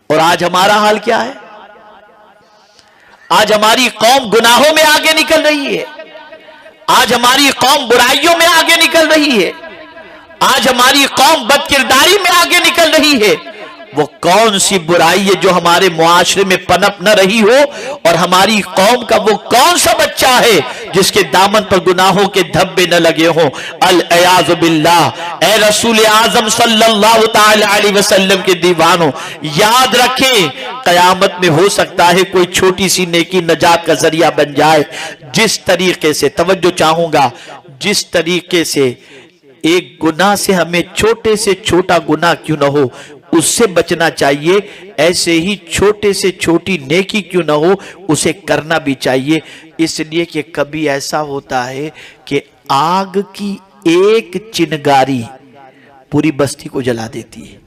اور آج ہمارا حال کیا ہے؟ آج ہماری قوم گناہوں میں آگے نکل رہی ہے، آج ہماری قوم برائیوں میں آگے نکل رہی ہے، آج ہماری قوم بدکرداری میں آگے نکل رہی ہے۔ وہ کون سی برائی ہے جو ہمارے معاشرے میں پنپ نہ رہی ہو، اور ہماری قوم کا وہ کون سا بچہ ہے جس کے دامن پر گناہوں کے دھبے نہ لگے ہوں؟ العیاذ باللہ۔ اے رسول اعظم صلی اللہ تعالی علیہ وسلم کے دیوانوں، یاد رکھیں قیامت میں ہو سکتا ہے کوئی چھوٹی سی نیکی نجات کا ذریعہ بن جائے۔ جس طریقے سے، توجہ چاہوں گا، جس طریقے سے ایک گناہ سے ہمیں چھوٹے سے چھوٹا گناہ کیوں نہ ہو اس سے بچنا چاہیے، ایسے ہی چھوٹے سے چھوٹی نیکی کیوں نہ ہو اسے کرنا بھی چاہیے۔ اس لیے کہ کبھی ایسا ہوتا ہے کہ آگ کی ایک چنگاری پوری بستی کو جلا دیتی ہے،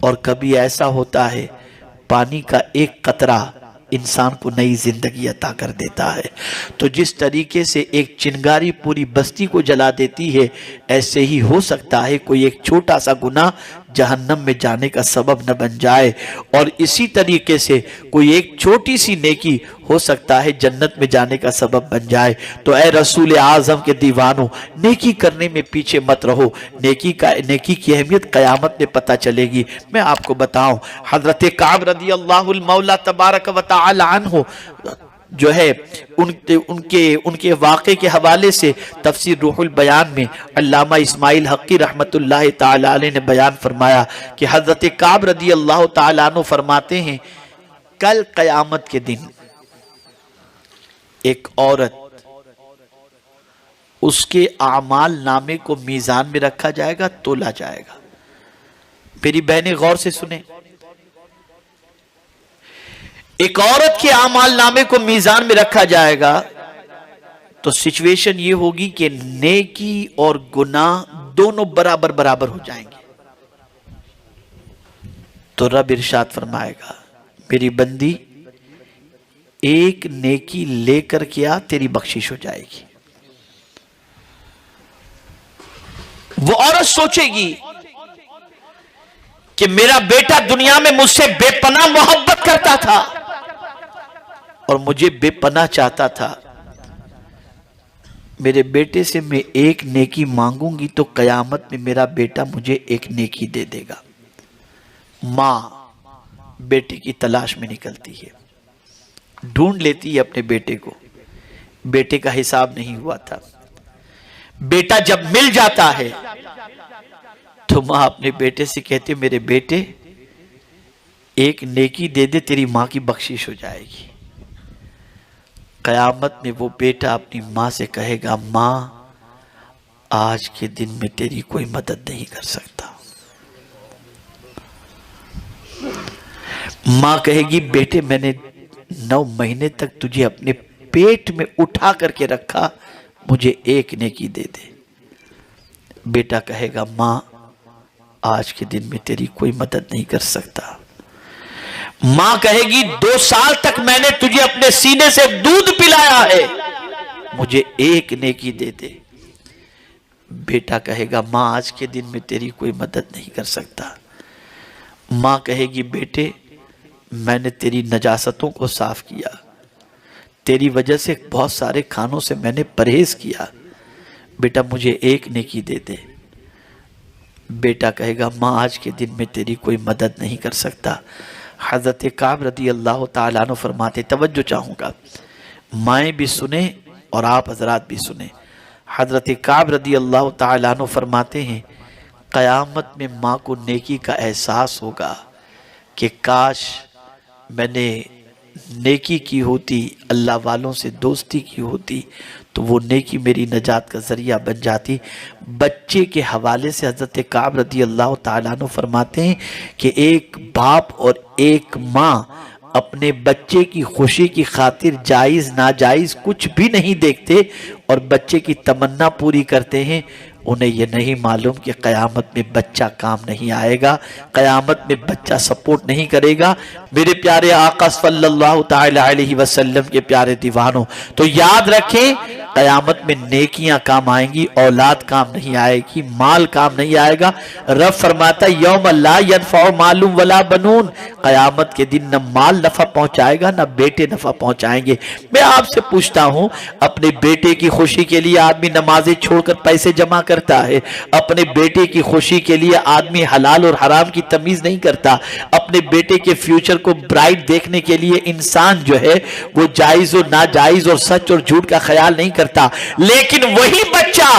اور کبھی ایسا ہوتا ہے پانی کا ایک قطرہ انسان کو نئی زندگی عطا کر دیتا ہے۔ تو جس طریقے سے ایک چنگاری پوری بستی کو جلا دیتی ہے، ایسے ہی ہو سکتا ہے کوئی ایک چھوٹا سا گناہ جہنم میں جانے کا سبب نہ بن جائے، اور اسی طریقے سے کوئی ایک چھوٹی سی نیکی ہو سکتا ہے جنت میں جانے کا سبب بن جائے۔ تو اے رسول اعظم کے دیوانوں، نیکی کرنے میں پیچھے مت رہو، نیکی کی اہمیت قیامت میں پتہ چلے گی۔ میں آپ کو بتاؤں، حضرت کعب رضی اللہ المولا تبارک و تعالی عنہ جو ہے ان کے واقعے کے حوالے سے تفسیر روح البیان میں علامہ اسماعیل حقی رحمت اللہ تعالی علیہ نے بیان فرمایا کہ حضرت کعب رضی اللہ تعالی عنہ فرماتے ہیں کل قیامت کے دن ایک عورت، اس کے اعمال نامے کو میزان میں رکھا جائے گا، تولا جائے گا۔ میری بہنیں غور سے سنیں، ایک عورت کے اعمال نامے کو میزان میں رکھا جائے گا تو سچویشن یہ ہوگی کہ نیکی اور گناہ دونوں برابر برابر ہو جائیں گے۔ تو رب ارشاد فرمائے گا میری بندی ایک نیکی لے کر کیا، تیری بخشش ہو جائے گی۔ وہ عورت سوچے گی کہ میرا بیٹا دنیا میں مجھ سے بے پناہ محبت کرتا تھا اور مجھے بے پناہ چاہتا تھا، میرے بیٹے سے میں ایک نیکی مانگوں گی تو قیامت میں میرا بیٹا مجھے ایک نیکی دے دے گا۔ ماں بیٹے کی تلاش میں نکلتی ہے، ڈھونڈ لیتی ہے اپنے بیٹے کو، بیٹے کا حساب نہیں ہوا تھا۔ بیٹا جب مل جاتا ہے تو ماں اپنے بیٹے سے کہتے میرے بیٹے ایک نیکی دے دے، تیری ماں کی بخشش ہو جائے گی۔ قیامت میں وہ بیٹا اپنی ماں سے کہے گا ماں آج کے دن میں تیری کوئی مدد نہیں کر سکتا۔ ماں کہے گی بیٹے میں نے 9 مہینے تک تجھے اپنے پیٹ میں اٹھا کر کے رکھا، مجھے ایک نیکی دے دے۔ بیٹا کہے گا ماں آج کے دن میں تیری کوئی مدد نہیں کر سکتا۔ ماں کہے گی 2 سال تک میں نے تجھے اپنے سینے سے دودھ پلایا ہے، مجھے ایک نیکی دے دے۔ بیٹا کہے گا ماں آج کے دن میں تیری کوئی مدد نہیں کر سکتا۔ ماں کہے گی بیٹے میں نے تیری نجاستوں کو صاف کیا، تیری وجہ سے بہت سارے کھانوں سے میں نے پرہیز کیا، بیٹا مجھے ایک نیکی دے دے۔ بیٹا کہے گا ماں آج کے دن میں تیری کوئی مدد نہیں کر سکتا۔ حضرت کعب رضی اللہ تعالیٰ عنہ فرماتے، توجہ چاہوں گا، مائیں بھی سنیں اور آپ حضرات بھی سنیں۔ حضرت کعب رضی اللہ تعالیٰ عنہ فرماتے ہیں قیامت میں ماں کو نیکی کا احساس ہوگا کہ کاش میں نے نیکی کی ہوتی، اللہ والوں سے دوستی کی ہوتی تو وہ نیکی میری نجات کا ذریعہ بن جاتی۔ بچے کے حوالے سے حضرت کعب رضی اللہ تعالیٰ عنہ فرماتے ہیں کہ ایک باپ اور ایک ماں اپنے بچے کی خوشی کی خاطر جائز ناجائز کچھ بھی نہیں دیکھتے اور بچے کی تمنا پوری کرتے ہیں۔ انہیں یہ نہیں معلوم کہ قیامت میں بچہ کام نہیں آئے گا، قیامت میں بچہ سپورٹ نہیں کرے گا۔ میرے پیارے آقا صلی اللہ تعالی علیہ وسلم کے پیارے دیوانوں، تو یاد رکھیں قیامت میں نیکیاں کام آئیں گی، اولاد کام نہیں آئے گی، مال کام نہیں آئے گا۔ رب فرماتا ہے یوم لا ینفع مال ولا بنون، قیامت کے دن نہ مال نفع پہنچائے گا نہ بیٹے نفع پہنچائیں گے۔ میں آپ سے پوچھتا ہوں، اپنے بیٹے کی خوشی کے لیے آدمی نمازیں چھوڑ کر پیسے جمع کرتا ہے، اپنے بیٹے کی خوشی کے لیے آدمی حلال اور حرام کی تمیز نہیں کرتا، اپنے بیٹے کے فیوچر کو برائٹ دیکھنے کے لیے انسان جو ہے وہ جائز و ناجائز اور سچ اور جھوٹ کا خیال نہیں کرتا، لیکن وہی بچہ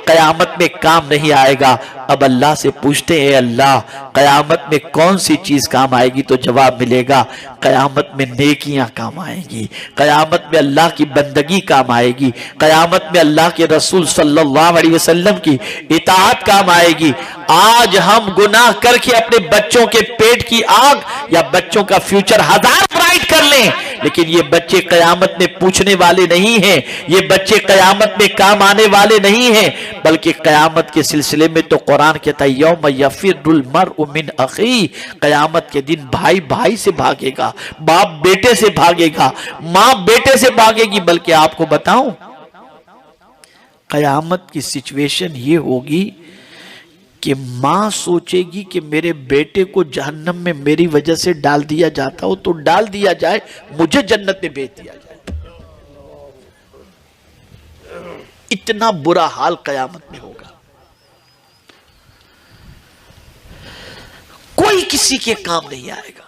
قیامت میں کام نہیں آئے گا۔ اب اللہ سے پوچھتے ہیں، اللہ قیامت میں کون سی چیز کام آئے گی؟ تو جواب ملے گا قیامت میں نیکیاں کام آئیں گی، قیامت میں اللہ کی بندگی کام آئے گی، قیامت میں اللہ کے رسول صلی اللہ علیہ وسلم کی اطاعت کام آئے گی۔ آج ہم گناہ کر کے اپنے بچوں کے پیٹ کی آگ یا بچوں کا فیوچر ہزار برائٹ کر لیں، لیکن یہ بچے قیامت میں پوچھنے والے نہیں ہیں، یہ بچے قیامت میں کام آنے والے نہیں ہیں، بلکہ قیامت کے سلسلے میں تو قرآن کہتا ہے یوم یفر المرء من اخیہ، قیامت کے دن بھائی بھائی سے بھاگے گا، باپ بیٹے سے بھاگے گا، ماں بیٹے سے بھاگے گی۔ بلکہ آپ کو بتاؤں، قیامت کی سچویشن یہ ہوگی کہ ماں سوچے گی کہ میرے بیٹے کو جہنم میں میری وجہ سے ڈال دیا جاتا ہو تو ڈال دیا جائے، مجھے جنت میں بھیج دیا جائے۔ اتنا برا حال قیامت میں ہوگا، کوئی کسی کے کام نہیں آئے گا،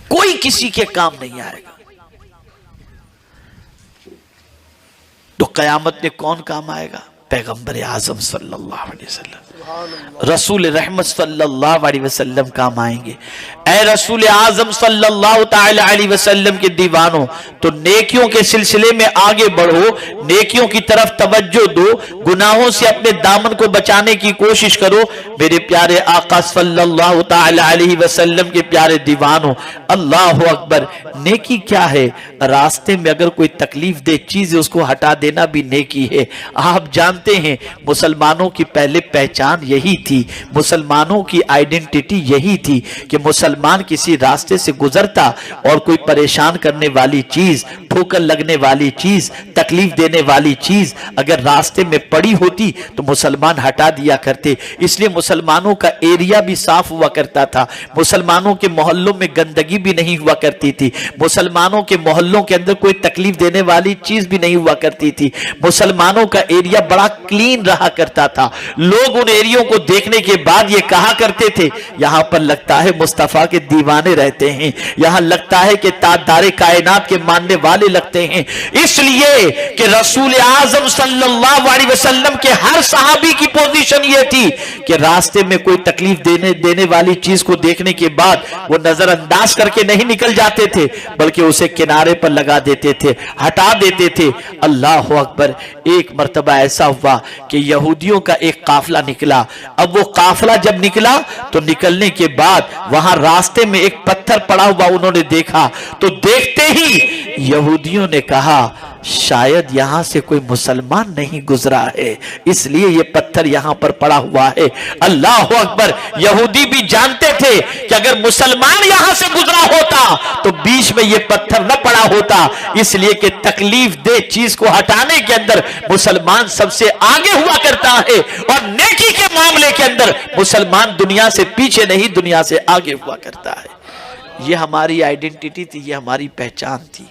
کوئی کسی کے کام نہیں آئے گا۔ تو قیامت میں کون کام آئے گا؟ پیغمبر اعظم صلی اللہ علیہ وسلم، رسول رحمت صلی اللہ علیہ وسلم کام آئیں گے۔ اے رسول اعظم صلی اللہ تعالی علیہ وسلم کے دیوانوں، تو نیکیوں کے سلسلے میں آگے بڑھو، نیکیوں کی طرف توجہ دو، گناہوں سے اپنے دامن کو بچانے کی کوشش کرو۔ میرے پیارے آقا صلی اللہ تعالی علیہ وسلم کے پیارے دیوانوں، اللہ اکبر، نیکی کیا ہے؟ راستے میں اگر کوئی تکلیف دہ چیز ہے اس کو ہٹا دینا بھی نیکی ہے۔ آپ جانتے ہیں مسلمانوں کی پہلے پہچان یہی تھی، مسلمانوں کی آئیڈینٹی یہی تھی کہ مسلمان کسی راستے سے گزرتا اور کوئی پریشان کرنے والی چیز، ٹھوکر لگنے والی چیز، تکلیف دینے والی چیز اگر راستے میں پڑی ہوتی تو مسلمان ہٹا دیا کرتے۔ اس لیے مسلمانوں کا ایریا بھی صاف ہوا کرتا تھا، مسلمانوں کے محلوں میں گندگی بھی نہیں ہوا کرتی تھی، مسلمانوں کے محلوں کے اندر کوئی تکلیف دینے والی چیز بھی نہیں ہوا کرتی تھی، مسلمانوں کا ایریا بڑا کلین رہا کرتا تھا۔ لوگ ان ایریوں کو دیکھنے کے بعد یہ کہا کرتے تھے یہاں پر لگتا ہے مصطفیٰ کے دیوانے رہتے ہیں، یہاں لگتا ہے کہ تاجدار کائنات کے ماننے والے لگتے ہیں۔ اس لیے کہ رسول اعظم صلی اللہ علیہ وسلم کے ہر صحابی کی پوزیشن یہ تھی کہ راستے میں کوئی تکلیف دینے والی چیز کو دیکھنے کے بعد وہ نظر انداز کر کے نہیں نکل جاتے تھے، بلکہ اسے کنارے پر لگا دیتے تھے، ہٹا دیتے تھے۔ اللہ اکبر، ایک مرتبہ ایسا ہوا کہ یہودیوں کا ایک قافلہ نکلا۔ اب وہ قافلہ جب نکلا تو نکلنے کے بعد وہاں راستے میں ایک پتھر پڑا ہوا انہوں نے دیکھا، تو دیکھتے ہی یہودیوں نے کہا شاید یہاں سے کوئی مسلمان نہیں گزرا ہے، اس لیے یہ پتھر یہاں پر پڑا ہوا ہے۔ اللہ اکبر، یہودی بھی جانتے تھے کہ اگر مسلمان یہاں سے گزرا ہوتا تو بیچ میں یہ پتھر نہ پڑا ہوتا، اس لیے کہ تکلیف دہ چیز کو ہٹانے کے اندر مسلمان سب سے آگے ہوا کرتا ہے، اور نیکی کے معاملے کے اندر مسلمان دنیا سے پیچھے نہیں، دنیا سے آگے ہوا کرتا ہے۔ یہ ہماری آئیڈینٹی تھی، یہ ہماری پہچان تھی۔